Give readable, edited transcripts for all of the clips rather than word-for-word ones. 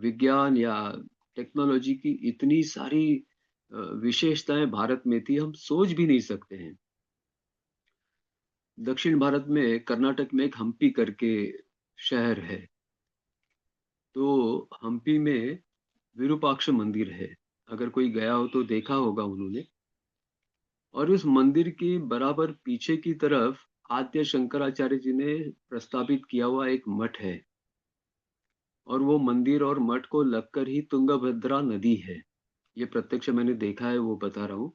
विज्ञान या टेक्नोलॉजी की इतनी सारी विशेषताएँ भारत में थी, हम सोच भी नहीं सकते हैं। दक्षिण भारत में कर्नाटक में एक हम्पी करके शहर है। तो हम्पी में विरूपाक्ष मंदिर है। अगर कोई गया हो तो देखा होगा उन्होंने। और उस मंदिर के बराबर पीछे की तरफ आद्य शंकराचार्य जी ने प्रस्तावित किया हुआ एक मठ है। और वो मंदिर और मठ को लगकर ही तुंगभद्रा नदी है। ये प्रत्यक्ष मैंने देखा है, वो बता रहा हूँ।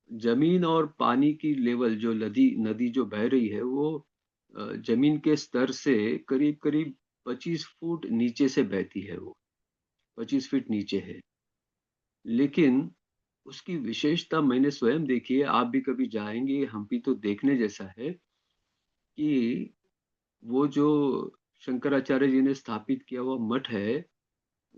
जमीन और पानी की लेवल जो नदी नदी जो बह रही है वो जमीन के स्तर से करीब करीब 25 फुट नीचे से बहती है वो। 25 फीट नीचे है। लेकिन उसकी विशेषता मैंने स्वयं देखी है, आप भी कभी जाएंगे हम्पी तो देखने जैसा है कि वो जो शंकराचार्य जी ने स्थापित किया हुआ मठ है,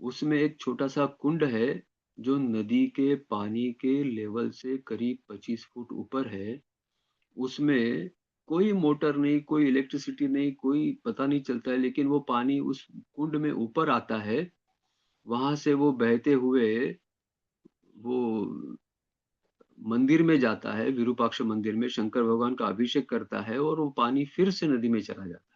उसमें एक छोटा सा कुंड है जो नदी के पानी के लेवल से करीब 25 फुट ऊपर है। उसमें कोई मोटर नहीं, कोई इलेक्ट्रिसिटी नहीं, कोई पता नहीं चलता है, लेकिन वो पानी उस कुंड में ऊपर आता है। वहां से वो बहते हुए वो मंदिर में जाता है, विरूपाक्ष मंदिर में शंकर भगवान का अभिषेक करता है और वो पानी फिर से नदी में चला जाता है।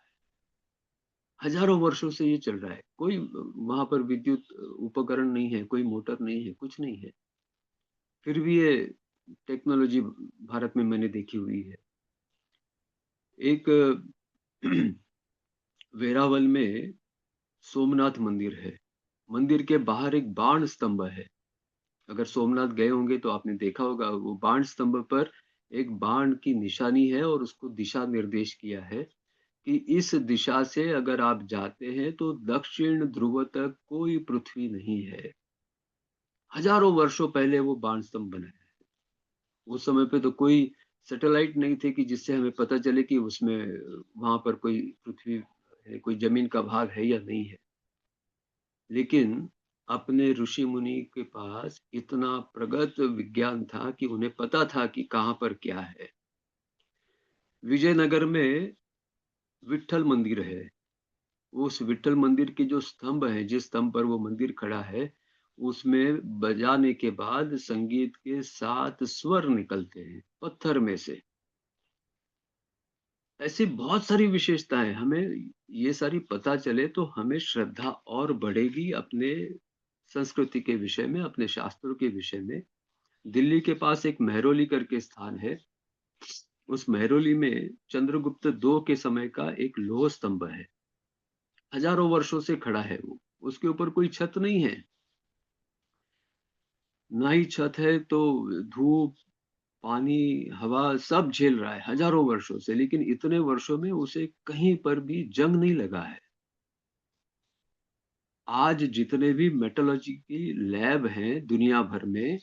हजारों वर्षों से ये चल रहा है। कोई वहां पर विद्युत उपकरण नहीं है, कोई मोटर नहीं है, कुछ नहीं है। फिर भी ये टेक्नोलॉजी भारत में मैंने देखी हुई है। एक वेरावल में सोमनाथ मंदिर है। मंदिर के बाहर एक बाण स्तंभ है। अगर सोमनाथ गए होंगे तो आपने देखा होगा, वो बाण स्तंभ पर एक बाण की निशानी है और उसको दिशा निर्देश किया है कि इस दिशा से अगर आप जाते हैं तो दक्षिण ध्रुव तक कोई पृथ्वी नहीं है। हजारों वर्षों पहले वो बाण स्तंभ बनाया है। उस समय पे तो कोई सैटेलाइट नहीं थे कि जिससे हमें पता चले कि उसमें वहां पर कोई पृथ्वी है, कोई जमीन का भाग है या नहीं है। लेकिन अपने ऋषि मुनि के पास इतना प्रगत विज्ञान था कि उन्हें पता था कि कहाँ पर क्या है। विजयनगर में विट्ठल मंदिर है। उस विट्ठल मंदिर के जो स्तंभ है, जिस स्तंभ पर वो मंदिर खड़ा है, उसमें बजाने के बाद संगीत के 7 स्वर निकलते हैं पत्थर में से। ऐसी बहुत सारी विशेषताएं हमें ये सारी पता चले तो हमें श्रद्धा और बढ़ेगी अपने संस्कृति के विषय में, अपने शास्त्रों के विषय में। दिल्ली के पास एक मेहरौली करके स्थान है। उस मेहरौली में चंद्रगुप्त II के समय का एक लौह स्तंभ है। हजारों वर्षों से खड़ा है वो। उसके ऊपर कोई छत नहीं है। ना ही छत है तो धूप, पानी, हवा सब झेल रहा है हजारों वर्षों से, लेकिन इतने वर्षों में उसे कहीं पर भी जंग नहीं लगा है। आज जितने भी मेटलर्जी की लैब हैं दुनिया भर में,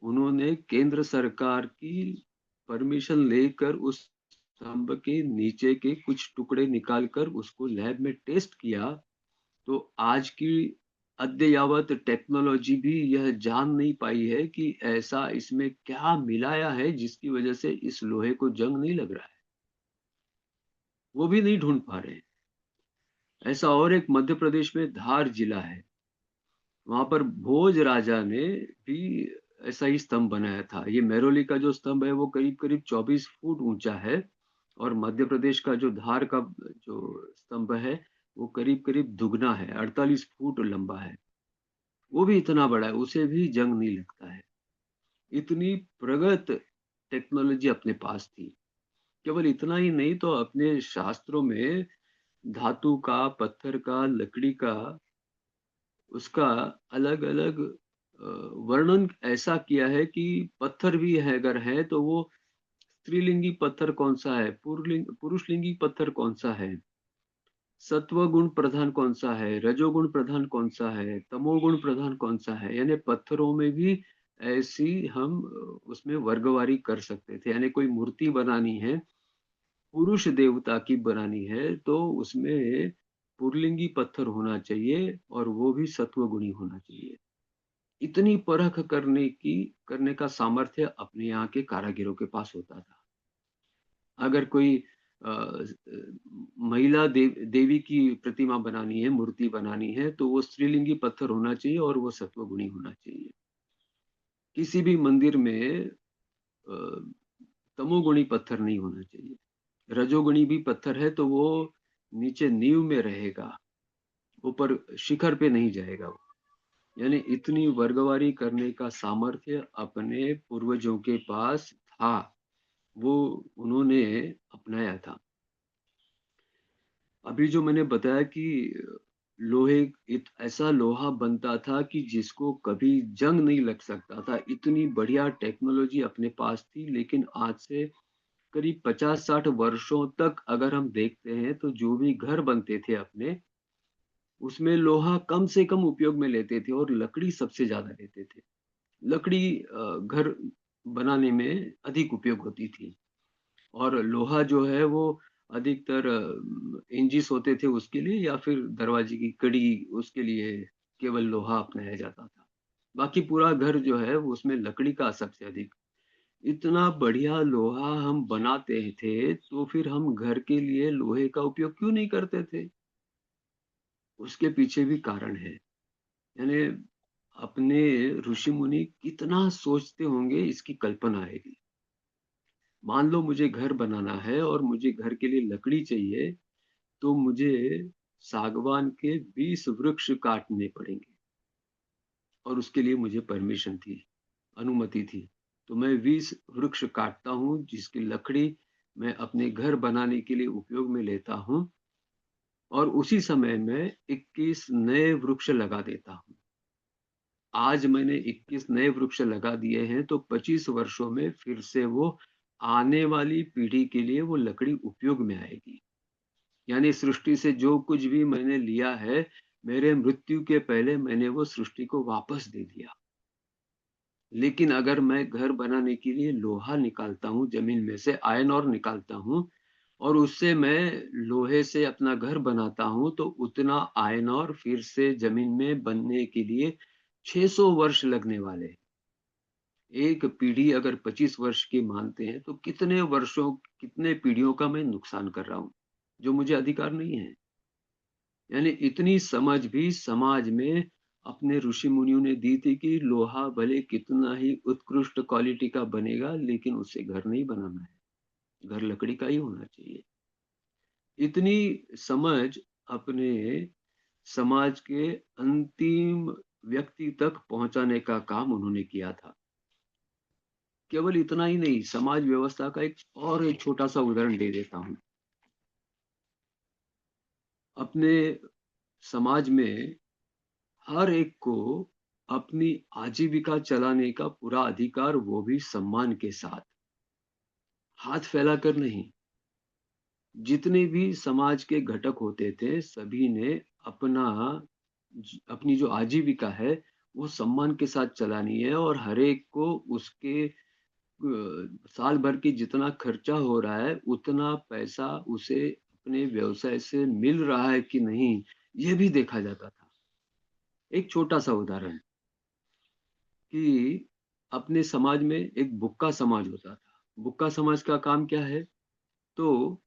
उन्होंने केंद्र सरकार की परमिशन लेकर उस स्तंभ के नीचे के कुछ टुकड़े निकालकर उसको लैब में टेस्ट किया। तो आज की अद्ययावत टेक्नोलॉजी भी यह जान नहीं पाई है कि ऐसा इसमें क्या मिलाया है जिसकी वजह से इस लोहे को जंग नहीं लग रहा है। वो भी नहीं ढूंढ पा रहे हैं। ऐसा और एक मध्य प्रदेश में धार जिला है। वहां पर भोज राजा ने भी ऐसा ही स्तंभ बनाया था। ये मेहरौली का जो स्तंभ है वो करीब करीब 24 फुट ऊंचा है। और मध्य प्रदेश का जो धार का जो स्तंभ है वो करीब करीब दुगना है, 48 फुट लंबा है। वो भी इतना बड़ा है, उसे भी जंग नहीं लगता है। इतनी प्रगत टेक्नोलॉजी अपने पास थी। केवल इतना ही नहीं तो अपने शास्त्रों में धातु का, पत्थर का, लकड़ी का, उसका अलग अलग वर्णन ऐसा किया है कि पत्थर भी है अगर है तो वो स्त्रीलिंगी पत्थर कौन सा है, पुरुषलिंगी पत्थर कौन सा है, सत्व गुण प्रधान कौन सा है, रजोगुण प्रधान कौन सा है, तमोगुण प्रधान कौन सा है। यानी पत्थरों में भी ऐसी हम उसमें वर्गवारी कर सकते थे। यानी कोई मूर्ति बनानी है, पुरुष देवता की बनानी है, तो उसमें पुरलिंगी पत्थर होना चाहिए और वो भी सत्व गुणी होना चाहिए। इतनी परख करने का सामर्थ्य अपने यहाँ के कारीगरों के पास होता था। अगर कोई महिला देवी की प्रतिमा बनानी है, मूर्ति बनानी है, तो वो स्त्रीलिंगी पत्थर होना चाहिए और वो सत्वगुणी होना चाहिए। किसी भी मंदिर में तमोगुणी पत्थर नहीं होना चाहिए। रजोगुणी भी पत्थर है तो वो नीचे नींव में रहेगा, ऊपर शिखर पे नहीं जाएगा वो। यानी इतनी वर्गवारी करने का सामर्थ्य अपने पूर्वजों के पास था, वो उन्होंने अपनाया था। अभी जो मैंने बताया कि लोहे ऐसा लोहा बनता था कि जिसको कभी जंग नहीं लग सकता था, इतनी बढ़िया टेक्नोलॉजी अपने पास थी। लेकिन आज से करीब 50-60 वर्षों तक अगर हम देखते हैं तो जो भी घर बनते थे अपने, उसमें लोहा कम से कम उपयोग में लेते थे और लकड़ी सबसे ज्यादा लेते थे। लकड़ी घर बनाने में अधिक उपयोग होती थी। और लोहा जो है वो अधिकतर इंजिस होते थे उसके लिए, या फिर दरवाजे की कड़ी, उसके लिए केवल लोहा अपनाया जाता था। बाकी पूरा घर जो है वो उसमें लकड़ी का सबसे अधिक। इतना बढ़िया लोहा हम बनाते थे तो फिर हम घर के लिए लोहे का उपयोग क्यों नहीं करते थे? उसके पीछे भी कारण है। यानी अपने ऋषि मुनि कितना सोचते होंगे, इसकी कल्पना आएगी। मान लो मुझे घर बनाना है और मुझे घर के लिए लकड़ी चाहिए, तो मुझे सागवान के 20 वृक्ष काटने पड़ेंगे और उसके लिए मुझे परमिशन थी, अनुमति थी। तो मैं 20 वृक्ष काटता हूँ जिसकी लकड़ी मैं अपने घर बनाने के लिए उपयोग में लेता हूँ, और उसी समय में 21 नए वृक्ष लगा देता हूँ। आज मैंने 21 नए वृक्ष लगा दिए हैं तो 25 वर्षों में फिर से वो आने वाली पीढ़ी के लिए वो लकड़ी उपयोग में आएगी। यानी सृष्टि से जो कुछ भी मैंने लिया है, मेरे मृत्यु के पहले मैंने वो सृष्टि को वापस दे दिया। लेकिन अगर मैं घर बनाने के लिए लोहा निकालता हूँ जमीन में से, आयरन ओर निकालता हूँ, और उससे मैं लोहे से अपना घर बनाता हूँ, तो उतना आयरन ओर फिर से जमीन में बनने के लिए 600 वर्ष लगने वाले हैं। एक पीढ़ी अगर 25 वर्ष की मानते हैं तो कितने वर्षों, कितने पीढ़ियों का मैं नुकसान कर रहा हूँ, जो मुझे अधिकार नहीं है। यानी इतनी समझ भी समाज में अपने ऋषि मुनियों ने दी थी कि लोहा भले कितना ही उत्कृष्ट क्वालिटी का बनेगा, लेकिन उससे घर नहीं बनाना है, घर लकड़ी का ही होना चाहिए। इतनी समझ अपने समाज के अंतिम व्यक्ति तक पहुंचाने का काम उन्होंने किया था। केवल इतना ही नहीं, समाज व्यवस्था का एक छोटा सा उदाहरण दे देता हूँ। अपने समाज में हर एक को अपनी आजीविका चलाने का पूरा अधिकार, वो भी सम्मान के साथ, हाथ फैलाकर नहीं। जितने भी समाज के घटक होते थे सभी ने अपना अपनी जो आजीविका है वो सम्मान के साथ चलानी है, और हर एक को उसके साल भर की जितना खर्चा हो रहा है उतना पैसा उसे अपने व्यवसाय से मिल रहा है कि नहीं, ये भी देखा जाता था। एक छोटा सा उदाहरण कि अपने समाज में एक बुक्का समाज होता था। बुक्का समाज का काम क्या है? तो